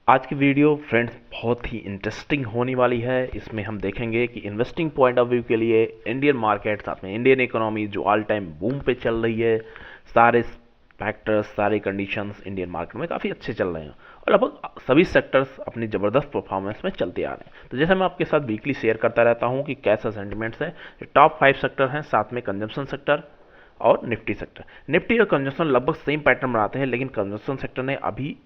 आज की video friends बहुत ही इंटरेस्टिंग होने वाली है। इसमें हम देखेंगे कि इन्वेस्टिंग पॉइंट ऑफ व्यू के लिए इंडियन मार्केट, साथ में इंडियन इकोनॉमी जो ऑल टाइम बूम पे चल रही है, सारे फैक्टर्स, सारे कंडीशंस इंडियन मार्केट में काफ़ी अच्छे चल रहे हैं और लगभग सभी सेक्टर्स अपनी ज़बरदस्त परफॉर्मेंस में चलते आ रहे हैं। तो जैसे मैं आपके साथ वीकली शेयर करता रहता हूँ कि कैसा सेंटिमेंट्स है। टॉप 5 सेक्टर हैं, साथ में कंजम्पशन सेक्टर और निफ्टी सेक्टर। निफ्टी और कंजम्पशन लगभग सेम पैटर्न बनाते हैं, लेकिन कंजम्पशन सेक्टर ने अभी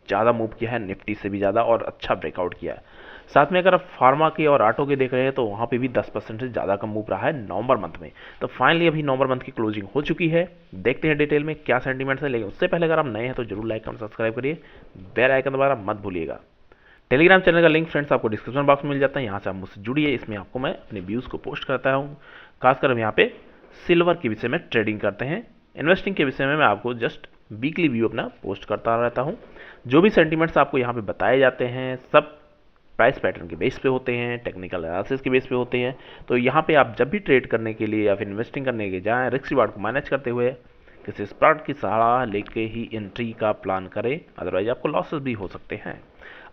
ज़्यादा मूव किया है, निफ्टी से भी ज़्यादा, और अच्छा ब्रेकआउट किया है। साथ में अगर आप फार्मा के और ऑटो के देख रहे हैं तो वहाँ पे भी 10% से ज़्यादा का मूव रहा है नवंबर मंथ में। तो फाइनली अभी नवंबर मंथ की क्लोजिंग हो चुकी है। देखते हैं डिटेल में क्या सेंटीमेंट्स है, लेकिन उससे पहले अगर आप नए हैं तो जरूर लाइक कमेंट सब्सक्राइब करिए, बेल आइकन दबाना मत भूलिएगा। टेलीग्राम चैनल का लिंक फ्रेंड्स आपको डिस्क्रिप्शन बॉक्स में मिल जाता है, यहाँ से आप मुझसे जुड़िए। इसमें आपको मैं अपने व्यूज़ को पोस्ट करता हूँ। खासकर हम यहाँ पे सिल्वर के विषय में ट्रेडिंग करते हैं, इन्वेस्टिंग के विषय में मैं आपको जस्ट वीकली व्यू अपना पोस्ट करता रहता हूँ। जो भी सेंटीमेंट्स आपको यहाँ पे बताए जाते हैं सब प्राइस पैटर्न के बेस पे होते हैं, टेक्निकल एनालिसिस के बेस पे होते हैं। तो यहाँ पे आप जब भी ट्रेड करने के लिए या फिर इन्वेस्टिंग करने के जाएँ, रिस्क रिवार्ड को मैनेज करते हुए किसी एक्सपर्ट की सलाह लेके ही एंट्री का प्लान करें, अदरवाइज आपको लॉसेस भी हो सकते हैं।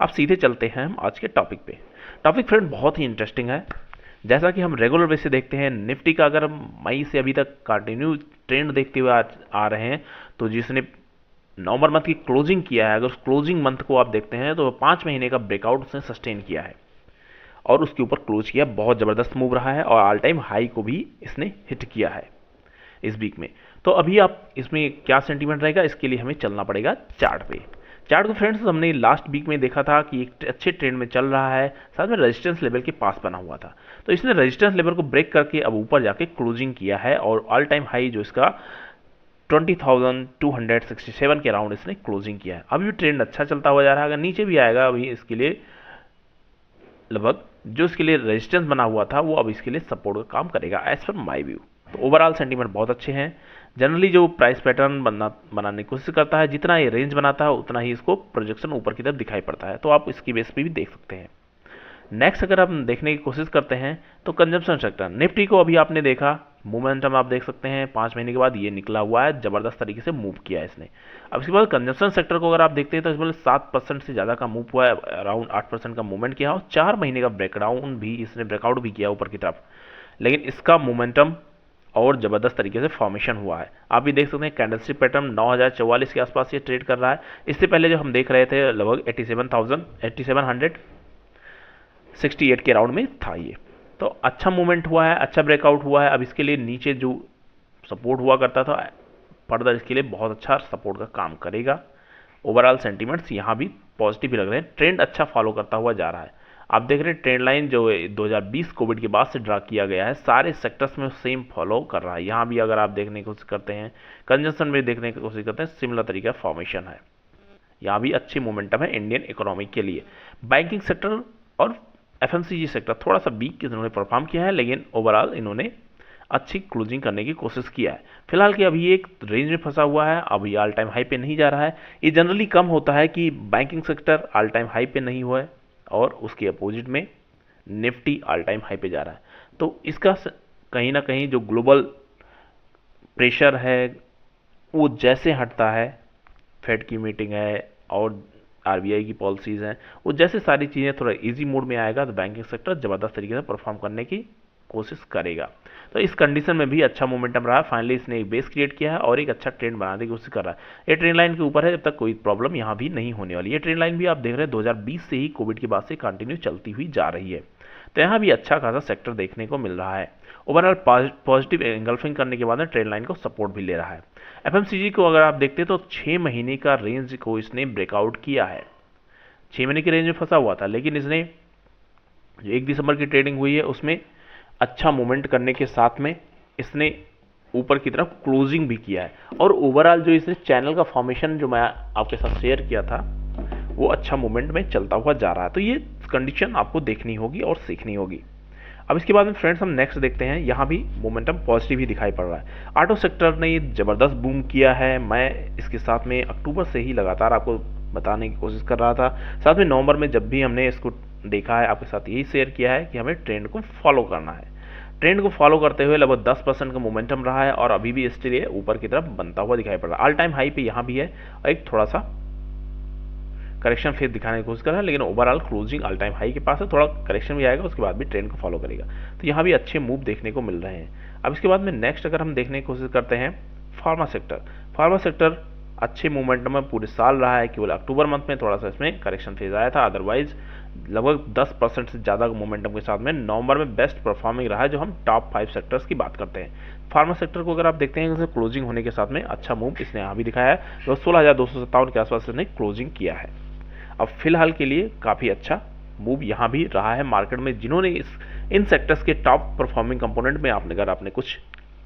अब सीधे चलते हैं हम आज के टॉपिक पे। टॉपिक फ्रेंड बहुत ही इंटरेस्टिंग है। जैसा कि हम रेगुलर बेस से देखते हैं, निफ्टी का अगर हम मई से अभी तक कंटिन्यू ट्रेंड देखते हुए आ रहे हैं, तो जिसने नवंबर मंथ की क्लोजिंग किया है, अगर उस क्लोजिंग मंथ को आप देखते हैं तो 5 महीने का ब्रेकआउट उसने सस्टेन किया है और उसके ऊपर क्लोज किया। बहुत ज़बरदस्त मूव रहा है और ऑल टाइम हाई को भी इसने हिट किया है इस वीक में। तो अभी आप इसमें क्या सेंटीमेंट रहेगा, इसके लिए हमें चलना पड़ेगा चार्ट पे। चार्ट को फ्रेंड्स हमने लास्ट वीक में देखा था कि एक अच्छे ट्रेंड में चल रहा है, साथ में रेजिस्टेंस लेवल के पास बना हुआ था। तो इसने रेजिस्टेंस लेवल को ब्रेक करके अब ऊपर जाके क्लोजिंग किया है और ऑल टाइम हाई जो इसका 20,267 के अराउंड इसने क्लोजिंग किया है। अभी भी ट्रेंड अच्छा चलता हुआ जा रहा है, अगर नीचे भी आएगा अभी इसके लिए लगभग जो इसके लिए रेजिस्टेंस बना हुआ था वो अब इसके लिए सपोर्ट का काम करेगा एज पर माई व्यू। तो ओवरऑल सेंटीमेंट बहुत अच्छे हैं। जनरली जो प्राइस पैटर्न बनाने की कोशिश करता है, जितना ये रेंज बनाता है उतना ही इसको प्रोजेक्शन ऊपर की तरफ दिखाई पड़ता है। तो आप इसकी बेस पे भी देख सकते हैं। नेक्स्ट अगर हम देखने की कोशिश करते हैं तो कंजम्पशन सेक्टर, निफ्टी को अभी आपने देखा मोमेंटम आप देख सकते हैं 5 महीने के बाद ये निकला हुआ है, जबरदस्त तरीके से मूव किया है इसने। अब इसके बाद कंजम्पशन सेक्टर को अगर आप देखते हैं तो इसमें 7% से ज़्यादा का मूव हुआ है, अराउंड 8% का मूवमेंट किया और 4 महीने का ब्रेकडाउन भी इसने ब्रेकआउट भी किया ऊपर की तरफ, लेकिन इसका मोमेंटम और ज़बरदस्त तरीके से फॉर्मेशन हुआ है। आप भी देख सकते हैं कैंडलस्टिक पैटर्न 9044 के आसपास ये ट्रेड कर रहा है। इससे पहले जो हम देख रहे थे लगभग 8768 के राउंड में था ये। तो अच्छा मूवमेंट हुआ है, अच्छा ब्रेकआउट हुआ है। अब इसके लिए नीचे जो सपोर्ट हुआ करता था फर्दर इसके लिए बहुत अच्छा सपोर्ट का काम करेगा। ओवरऑल सेंटीमेंट्स यहाँ भी पॉजिटिव ही लग रहे हैं, ट्रेंड अच्छा फॉलो करता हुआ जा रहा है। आप देख रहे हैं ट्रेंड लाइन जो 2020 कोविड के बाद से ड्रा किया गया है, सारे सेक्टर्स में सेम फॉलो कर रहा है। यहाँ भी अगर आप देखने की कोशिश करते हैं, कंजम्पशन में देखने की कोशिश करते हैं, सिमिलर तरीका फॉर्मेशन है। यहाँ भी अच्छी मोमेंटम है इंडियन इकोनॉमी के लिए। बैंकिंग सेक्टर और एफएमसीजी सेक्टर थोड़ा सा वीक इन्होंने परफॉर्म किया है, लेकिन ओवरऑल इन्होंने अच्छी क्लोजिंग करने की कोशिश किया है। फिलहाल कि अभी एक रेंज में फंसा हुआ है, अभी ऑल टाइम हाई पे नहीं जा रहा है। ये जनरली कम होता है कि banking sector all time high पे नहीं हुआ है और उसके अपोजिट में निफ्टी ऑल टाइम हाई पे जा रहा है। तो इसका कहीं ना कहीं जो ग्लोबल प्रेशर है वो जैसे हटता है, फेड की मीटिंग है और आरबीआई की पॉलिसीज़ हैं, वो जैसे सारी चीज़ें थोड़ा इजी मोड में आएगा तो बैंकिंग सेक्टर ज़बरदस्त तरीके से परफॉर्म करने की कोशिश करेगा। तो इस कंडीशन में भी अच्छा मोमेंटम रहा है। फाइनली इसने एक बेस क्रिएट किया है और एक अच्छा ट्रेंड बनाने की कोशिश कर रहा है। ये ट्रेंड लाइन के ऊपर है, जब तक कोई प्रॉब्लम यहाँ भी नहीं होने वाली। ये ट्रेंड लाइन भी आप देख रहे हैं 2020 से ही कोविड के बाद से कंटिन्यू चलती हुई जा रही है। तो यहाँ भी अच्छा खासा सेक्टर देखने को मिल रहा है। ओवरऑल पॉजिटिव एंगल्फिंग करने के बाद में ट्रेंड लाइन को सपोर्ट भी ले रहा है। एफएमसीजी को अगर आप देखते हैं तो 6 महीने का रेंज को इसने ब्रेकआउट किया है। 6 महीने की रेंज में फंसा हुआ था, लेकिन इसने जो 1 दिसंबर की ट्रेडिंग हुई है उसमें अच्छा मूवमेंट करने के साथ में इसने ऊपर की तरफ क्लोजिंग भी किया है। और ओवरऑल जो इसने चैनल का फॉर्मेशन जो मैं आपके साथ शेयर किया था वो अच्छा मूवमेंट में चलता हुआ जा रहा है। तो ये कंडीशन आपको देखनी होगी और सीखनी होगी। अब इसके बाद में फ्रेंड्स हम नेक्स्ट देखते हैं, यहाँ भी मोमेंटम पॉजिटिव ही दिखाई पड़ रहा है। ऑटो सेक्टर ने ये ज़बरदस्त बूम किया है। मैं इसके साथ में अक्टूबर से ही लगातार आपको बताने की कोशिश कर रहा था, साथ में नवंबर में जब भी हमने इसको देखा है आपके साथ यही शेयर किया है कि हमें ट्रेंड को फॉलो करना है। ट्रेंड को फॉलो करते हुए लगभग 10% का मोमेंटम रहा है और अभी भी इसके लिए ऊपर की तरफ बनता हुआ दिखाई पड़ रहा है। ऑल टाइम हाई पे यहाँ भी है और एक थोड़ा सा करेक्शन फेज दिखाने की कोशिश कर रहा है, लेकिन overall closing all time high के पास है, थोड़ा करेक्शन भी आएगा, उसके बाद भी ट्रेंड को फॉलो करेगा। तो यहाँ भी अच्छे मूव देखने को मिल रहे हैं। अब इसके बाद में नेक्स्ट अगर हम देखने की कोशिश करते हैं फार्मा सेक्टर। फार्मा सेक्टर अच्छे मोमेंटम में पूरे साल रहा है, केवल अक्टूबर मंथ में थोड़ा सा इसमें करेक्शन फेज आया था, अदरवाइज लगभग 10% से ज़्यादा मोमेंटम के साथ में नवंबर में बेस्ट परफॉर्मिंग रहा है, जो हम टॉप 5 सेक्टर्स की बात करते हैं। फार्मा सेक्टर को अगर आप देखते हैं जैसे क्लोजिंग होने के साथ में अच्छा मूव इसने यहाँ भी दिखाया है, तो 16,257 के आसपास इसने क्लोजिंग किया है। अब फिलहाल के लिए काफ़ी अच्छा मूव यहाँ भी रहा है मार्केट में। जिन्होंने इन सेक्टर्स के टॉप परफॉर्मिंग कंपोनेंट में अगर आपने कुछ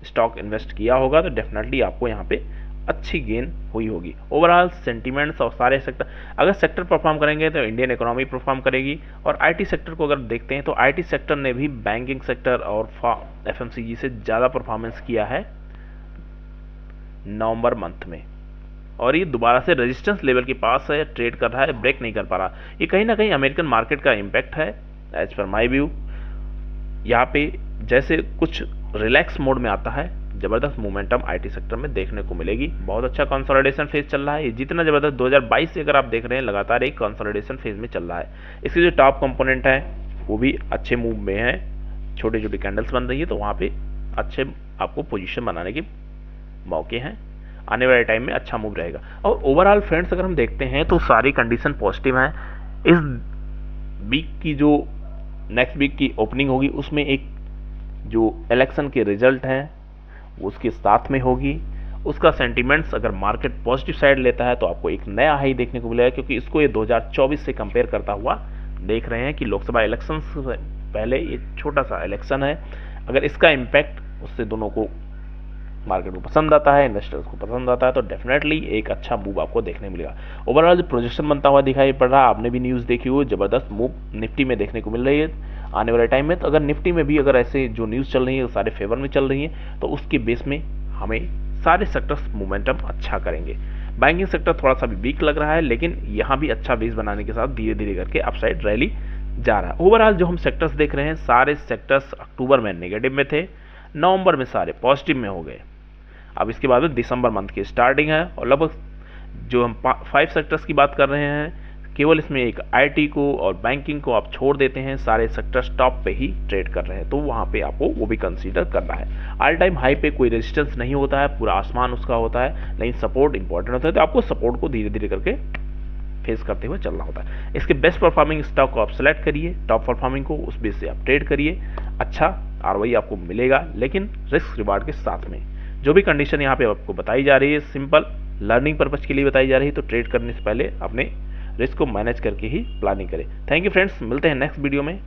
स्टॉक इन्वेस्ट किया होगा तो डेफिनेटली आपको यहाँ पे अच्छी गेन हुई होगी। ओवरऑल सेंटीमेंट्स और सारे सेक्टर, अगर सेक्टर परफॉर्म करेंगे तो इंडियन इकोनॉमी परफॉर्म करेगी। और आईटी सेक्टर को अगर देखते हैं तो आईटी सेक्टर ने भी बैंकिंग सेक्टर और एफएमसीजी से ज़्यादा परफॉर्मेंस किया है नवंबर मंथ में, और ये दोबारा से रेजिस्टेंस लेवल के पास है, ट्रेड कर रहा है, ब्रेक नहीं कर पा रहा। ये कहीं ना कहीं अमेरिकन मार्केट का इम्पैक्ट है एज पर माई व्यू। यहाँ पे जैसे कुछ रिलैक्स मोड में आता है, जबरदस्त मोमेंटम आईटी सेक्टर में देखने को मिलेगी। बहुत अच्छा कंसोलिडेशन फेज चल रहा है, ये जितना जबरदस्त 2022 से अगर आप देख रहे हैं लगातार एक कंसोलिडेशन फेज में चल रहा है। इसके जो टॉप कंपोनेंट है वो भी अच्छे मूव में है, छोटी छोटी कैंडल्स बन रही है, तो वहाँ पे अच्छे आपको पोजीशन बनाने के मौके हैं। आने वाले टाइम में अच्छा मूव रहेगा। और ओवरऑल फ्रेंड्स अगर हम देखते हैं तो सारी कंडीशन पॉजिटिव हैं। इस वीक की जो नेक्स्ट वीक की ओपनिंग होगी उसमें एक जो इलेक्शन के रिजल्ट हैं उसके साथ में होगी, उसका सेंटीमेंट्स अगर मार्केट पॉजिटिव साइड लेता है तो आपको एक नया हाई देखने को मिलेगा, क्योंकि इसको ये 2024 से कंपेयर करता हुआ देख रहे हैं कि लोकसभा इलेक्शन से पहले ये छोटा सा इलेक्शन है। अगर इसका इम्पैक्ट उससे दोनों को मार्केट को पसंद आता है, इन्वेस्टर्स को पसंद आता है, तो डेफिनेटली एक अच्छा मूव आपको देखने मिलेगा। ओवरऑल जो प्रोजेक्शन बनता हुआ दिखाई पड़ रहा है, आपने भी न्यूज़ देखी हुई, जबरदस्त मूव निफ्टी में देखने को मिल रही है आने वाले टाइम में। तो अगर निफ्टी में भी अगर ऐसे जो न्यूज़ चल रही है सारे फेवर में चल रही हैं, तो उसके बेस में हमें सारे सेक्टर्स मोमेंटम अच्छा करेंगे। बैंकिंग सेक्टर थोड़ा सा भी वीक लग रहा है, लेकिन यहाँ भी अच्छा बेस बनाने के साथ धीरे धीरे करके अपसाइड रैली जा रहा है। ओवरऑल जो हम सेक्टर्स देख रहे हैं सारे सेक्टर्स अक्टूबर में नेगेटिव में थे, नवंबर में सारे पॉजिटिव में हो गए। अब इसके बाद में दिसंबर मंथ की स्टार्टिंग है, और लगभग जो हम 5 सेक्टर्स की बात कर रहे हैं, केवल इसमें एक आईटी को और बैंकिंग को आप छोड़ देते हैं, सारे सेक्टर्स टॉप पे ही ट्रेड कर रहे हैं, तो वहाँ पे आपको वो भी कंसीडर करना है। ऑल टाइम हाई पे कोई रेजिस्टेंस नहीं होता है, पूरा आसमान उसका होता है, लेकिन सपोर्ट इंपॉर्टेंट होता है, तो आपको सपोर्ट को धीरे धीरे करके फेस करते हुए चलना होता है। इसके बेस्ट परफॉर्मिंग स्टॉक को आप सेलेक्ट करिए, टॉप परफॉर्मिंग को, उस बेस से आप ट्रेड करिए, अच्छा आरओआई आपको मिलेगा, लेकिन रिस्क रिवार्ड के साथ में। जो भी कंडीशन यहाँ पे आपको बताई जा रही है सिंपल लर्निंग पर्पज के लिए बताई जा रही है, तो ट्रेड करने से पहले अपने रिस्क को मैनेज करके ही प्लानिंग करें। थैंक यू फ्रेंड्स, मिलते हैं नेक्स्ट वीडियो में।